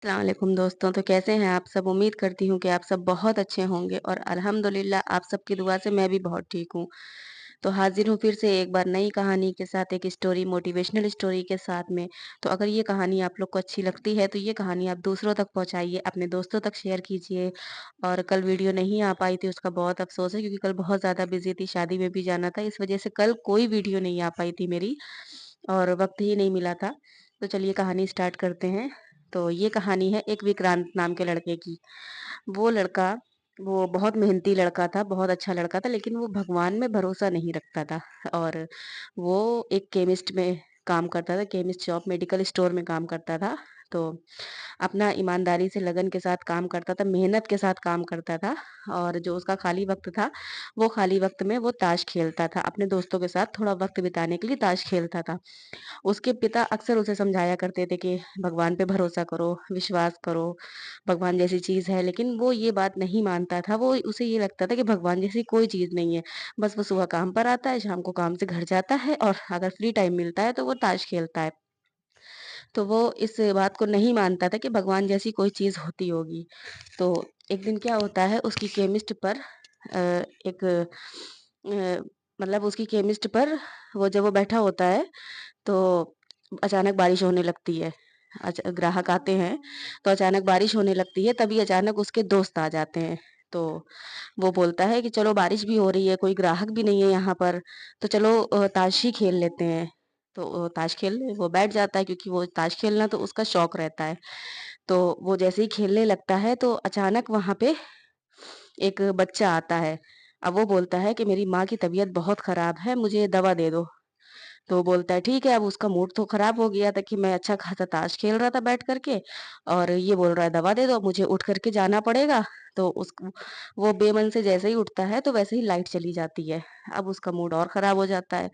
अस्सलाम वालेकुम दोस्तों। तो कैसे हैं आप सब? उम्मीद करती हूँ कि आप सब बहुत अच्छे होंगे और अल्हम्दुलिल्लाह आप सबकी दुआ से मैं भी बहुत ठीक हूँ। तो हाज़िर हूँ फिर से एक बार नई कहानी के साथ, एक स्टोरी मोटिवेशनल स्टोरी के साथ में। तो अगर ये कहानी आप लोग को अच्छी लगती है तो ये कहानी आप दूसरों तक पहुँचाइए, अपने दोस्तों तक शेयर कीजिए। और कल वीडियो नहीं आ पाई थी उसका बहुत अफ़सोस है, क्योंकि कल बहुत ज़्यादा बिज़ी थी, शादी में भी जाना था। इस वज़ह से कल कोई वीडियो नहीं आ पाई थी मेरी और वक़्त ही नहीं मिला था। तो चलिए कहानी स्टार्ट करते हैं। तो ये कहानी है एक विक्रांत नाम के लड़के की। वो लड़का वो बहुत मेहनती लड़का था, बहुत अच्छा लड़का था, लेकिन वो भगवान में भरोसा नहीं रखता था। और वो एक केमिस्ट में काम करता था, केमिस्ट शॉप मेडिकल स्टोर में काम करता था। तो अपना ईमानदारी से लगन के साथ काम करता था, मेहनत के साथ काम करता था। और जो उसका खाली वक़्त था, वो खाली वक़्त में वो ताश खेलता था, अपने दोस्तों के साथ थोड़ा वक़्त बिताने के लिए ताश खेलता था। उसके पिता अक्सर उसे समझाया करते थे कि भगवान पे भरोसा करो, विश्वास करो, भगवान जैसी चीज़ है, लेकिन वो ये बात नहीं मानता था। वो उसे ये लगता था कि भगवान जैसी कोई चीज़ नहीं है। बस वो सुबह काम पर आता है, शाम को काम से घर जाता है और अगर फ्री टाइम मिलता है तो वो ताश खेलता है। तो वो इस बात को नहीं मानता था कि भगवान जैसी कोई चीज़ होती होगी। तो एक दिन क्या होता है उसकी केमिस्ट पर एक मतलब उसकी केमिस्ट पर वो जब वो बैठा होता है तो अचानक बारिश होने लगती है। ग्राहक आते हैं, तो अचानक बारिश होने लगती है, तभी अचानक उसके दोस्त आ जाते हैं। तो वो बोलता है कि चलो बारिश भी हो रही है, कोई ग्राहक भी नहीं है यहाँ पर, तो चलो ताश ही खेल लेते हैं। तो ताश खेलने वो बैठ जाता है, क्योंकि वो ताश खेलना तो उसका शौक रहता है। तो वो जैसे ही खेलने लगता है तो अचानक वहाँ पे एक बच्चा आता है। अब वो बोलता है कि मेरी माँ की तबीयत बहुत खराब है, मुझे दवा दे दो। तो वो बोलता है ठीक है। अब उसका मूड तो खराब हो गया था कि मैं अच्छा खासा ताश खेल रहा था बैठ कर के और ये बोल रहा है दवा दे दो, मुझे उठ कर के जाना पड़ेगा। तो उस वो बेमन से जैसे ही उठता है तो वैसे ही लाइट चली जाती है। अब उसका मूड और खराब हो जाता है।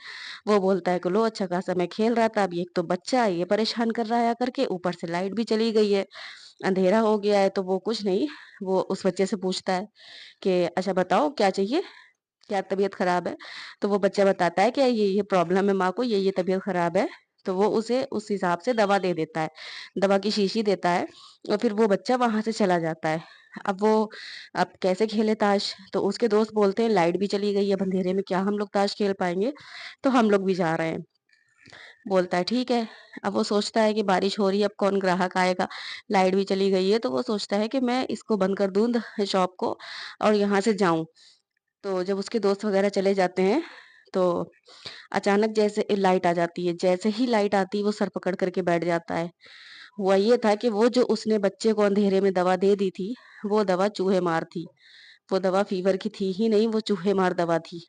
वो बोलता है कि लो अच्छा खासा मैं खेल रहा था, अब ये एक तो बच्चा है, ये परेशान कर रहा है आकर के, ऊपर से लाइट भी चली गई है, अंधेरा हो गया है। तो वो कुछ नहीं, वो उस बच्चे से पूछता है कि अच्छा बताओ क्या चाहिए? क्या तबीयत खराब है? तो वो बच्चा बताता है कि ये प्रॉब्लम है माँ को, ये तबीयत खराब है। तो वो उसे उस हिसाब से दवा दे देता है, दवा की शीशी देता है और फिर वो बच्चा वहाँ से चला जाता है। अब वो अब कैसे खेले ताश? तो उसके दोस्त बोलते हैं लाइट भी चली गई है, अब अंधेरे में क्या हम लोग ताश खेल पाएँगे? तो हम लोग भी जा रहे हैं। बोलता है ठीक है। अब वो सोचता है कि बारिश हो रही है, अब कौन ग्राहक आएगा? लाइट भी चली गई है, तो वो सोचता है कि मैं इसको बंद कर दूँ शॉप को और यहाँ से जाऊँ। तो जब उसके दोस्त वगैरह चले जाते हैं, तो अचानक जैसे लाइट आ जाती है। जैसे ही लाइट आती है, वो सर पकड़ कर के बैठ जाता है। हुआ ये था कि वो जो उसने बच्चे को अंधेरे में दवा दे दी थी, वो दवा चूहे मार थी। वो दवा फ़ीवर की थी ही नहीं, वो चूहे मार दवा थी।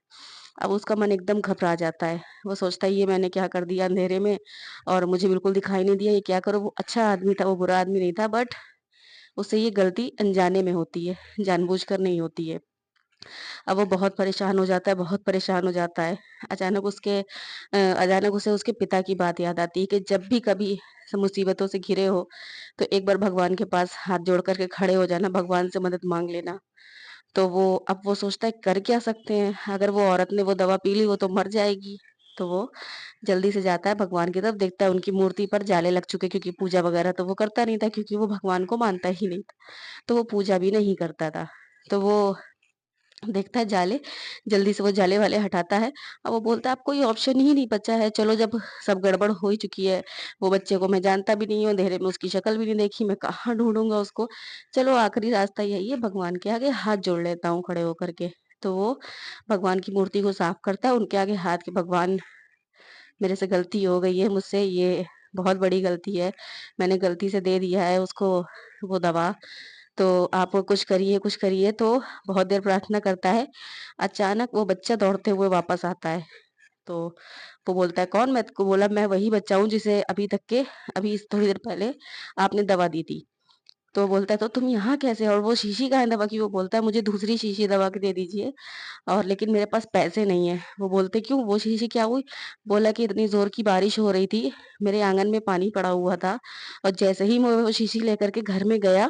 अब उसका मन एकदम घबरा जाता है। वो सोचता है ये मैंने क्या कर दिया अंधेरे में और मुझे बिल्कुल दिखाई नहीं दिया, ये क्या करूँ? वो अच्छा आदमी था, वो बुरा आदमी नहीं था, बट उससे ये गलती अनजाने में होती है, जानबूझकर नहीं होती है। अब वो बहुत परेशान हो जाता है, बहुत परेशान हो जाता है। अचानक उसे उसके पिता की बात याद आती है कि जब भी कभी मुसीबतों से घिरे हो, तो एक बार भगवान के पास हाथ जोड़ कर के खड़े हो जाना, भगवान से मदद माँग लेना। तो वो सोचता है कर क्या सकते हैं? अगर वो औरत ने वो दवा पी ली, वो तो मर जाएगी। तो वो जल्दी से जाता है भगवान की तरफ, देखता है उनकी मूर्ति पर जाले लग चुके, क्योंकि पूजा वगैरह तो वो करता नहीं था, क्योंकि वो भगवान को मानता ही नहीं था। तो वो पूजा भी नहीं करता था। तो वो देखता है जाले, जल्दी से वो जाले वाले हटाता है। अब वो बोलता है अब कोई ऑप्शन ही नहीं बचा है, चलो जब सब गड़बड़ हो ही चुकी है, वो बच्चे को मैं जानता भी नहीं हूँ, अंधेरे में उसकी शक्ल भी नहीं देखी, मैं कहाँ ढूँढूँगा उसको? चलो आखिरी रास्ता यही है, भगवान के आगे हाथ जोड़ लेता हूँ खड़े होकर के। तो वो भगवान की मूर्ति को साफ करता है, उनके आगे हाथ के भगवान मेरे से गलती हो गई है, मुझसे ये बहुत बड़ी गलती है। मैंने गलती से दे दिया है उसको वो दवा, तो आप कुछ करिए। तो बहुत देर प्रार्थना करता है। अचानक वो बच्चा दौड़ते हुए वापस आता है। तो वो बोलता है कौन? मैं को बोला मैं वही बच्चा हूँ जिसे अभी इस थोड़ी देर पहले आपने दवा दी थी। तो बोलता है तो तुम यहाँ कैसे? और वो शीशी कहाँ है दवा की? वो बोलता है मुझे दूसरी शीशी दवा की दे दीजिए और लेकिन मेरे पास पैसे नहीं है। वो बोलते क्यों? वो शीशी क्या हुई? बोला कि इतनी ज़ोर की बारिश हो रही थी, मेरे आँगन में पानी पड़ा हुआ था और जैसे ही मैं वो शीशी लेकर के घर में गया,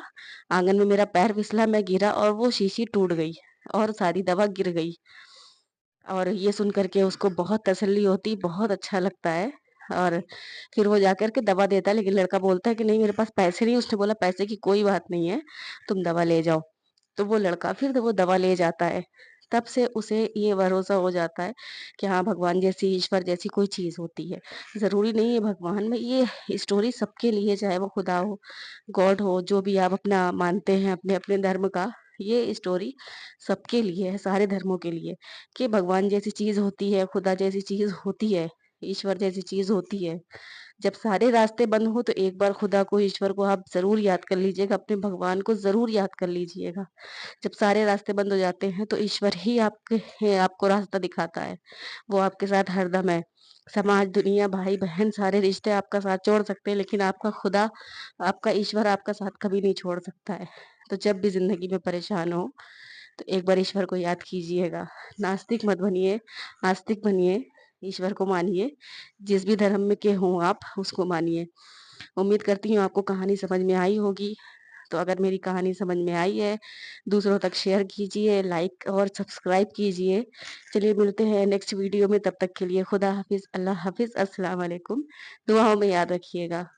आँगन में मेरा पैर फिसला, मैं गिरा और वो शीशी टूट गई और सारी दवा गिर गई। और ये सुन कर के उसको बहुत तसल्ली होती, बहुत अच्छा लगता है। और फिर वो जाकर के दवा देता है, लेकिन लड़का बोलता है कि नहीं मेरे पास पैसे नहीं। उसने बोला पैसे की कोई बात नहीं है, तुम दवा ले जाओ। तो वो लड़का फिर वो दवा ले जाता है। तब से उसे ये भरोसा हो जाता है कि हाँ, भगवान जैसी, ईश्वर जैसी कोई चीज़ होती है। ज़रूरी नहीं है भगवान में, ये स्टोरी सबके लिए, चाहे वो खुदा हो, गॉड हो, जो भी आप अपना मानते हैं अपने-अपने धर्म का, ये स्टोरी सबके लिए है, सारे धर्मों के लिए, कि भगवान जैसी चीज़ होती है, खुदा जैसी चीज़ होती है, ईश्वर जैसी चीज़ होती है। जब सारे रास्ते बंद हो तो एक बार खुदा को, ईश्वर को आप ज़रूर याद कर लीजिएगा, अपने भगवान को ज़रूर याद कर लीजिएगा। जब सारे रास्ते बंद हो जाते हैं तो ईश्वर ही आपको रास्ता दिखाता है। वो आपके साथ हरदम है। समाज, दुनिया, भाई-बहन, सारे रिश्ते आपका साथ छोड़ सकते हैं, लेकिन आपका खुदा, आपका ईश्वर आपका साथ कभी नहीं छोड़ सकता है। तो जब भी ज़िंदगी में परेशान हो, तो एक बार ईश्वर को याद कीजिएगा। नास्तिक मत बनिए, आस्तिक बनिए, ईश्वर को मानिए। जिस भी धर्म में के हों आप, उसको मानिए। उम्मीद करती हूँ आपको कहानी समझ में आई होगी। तो अगर मेरी कहानी समझ में आई है, दूसरों तक शेयर कीजिए, लाइक और सब्सक्राइब कीजिए। चलिए मिलते हैं नेक्स्ट वीडियो में, तब तक के लिए खुदा हाफ़िज़, अल्लाह हाफ़िज़, अस्सलाम वालेकुम। दुआओं में याद रखिएगा।